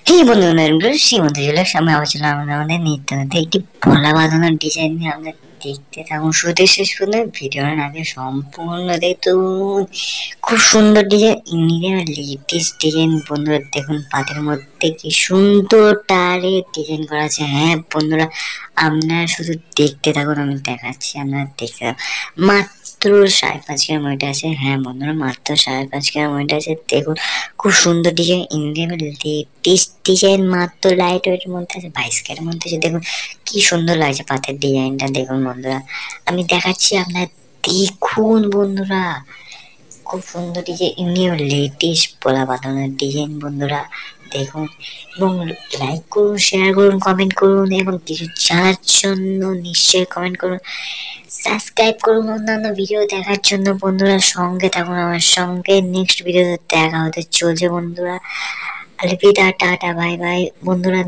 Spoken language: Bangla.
এই বন্ধুরা শ্রীমন্ত জেলার সামনে আলোচনা আমাদের নিত্য নতুন একটি পলা বাঁধানোর ডিজাইন নিয়ে আমরা দেখতে থাকুন শুরু থেকে শেষ পর্যন্ত ভিডিওর আগে সম্পূর্ণ দেখুন। খুব সুন্দর ডিজাইন, ইন্ডিয়ান লেটেস্ট ডিজাইন। বন্ধুরা দেখুন পাতের মধ্যে কি সুন্দর টারে ডিজাইন করা আছে। হ্যাঁ বন্ধুরা, আপনারা শুধু দেখতে থাকুন, আমি দেখাচ্ছি, আপনারা দেখতে থাকুন। মাত্র 5.5 গ্রাম ওয়েট আছে। হ্যাঁ বন্ধুরা, মাত্র 5.5 গ্রাম ওয়েট আছে। দেখুন খুব সুন্দর ডিজাইন, ইন্ডিয়ান লেটেস্ট ডিজাইন, মাত্র লাইট ওয়েটের মধ্যে আছে, 22 গ্রামের মধ্যে আছে। দেখুন কি সুন্দর লাগছে পাতের ডিজাইনটা। দেখুন বন্ধুরা, আমি দেখাচ্ছি, আপনার দেখুন বন্ধুরা, খুব সুন্দর ডিজাইন, ইন্ডিয়ান লেটেস্ট পোলা বাঁধানোর ডিজাইন। বন্ধুরা দেখুন এবং লাইক করুন, শেয়ার করুন, কমেন্ট করুন এবং কিছু জানার জন্য নিশ্চয়ই কমেন্ট করুন, সাবস্ক্রাইব করুন অন্যান্য ভিডিও দেখার জন্য। বন্ধুরা সঙ্গে থাকুন আমার সঙ্গে, নেক্সট ভিডিওতে দেখা হতে চলছে বন্ধুরা। আলবিদা, টাটা, বাই বাই বন্ধুরা।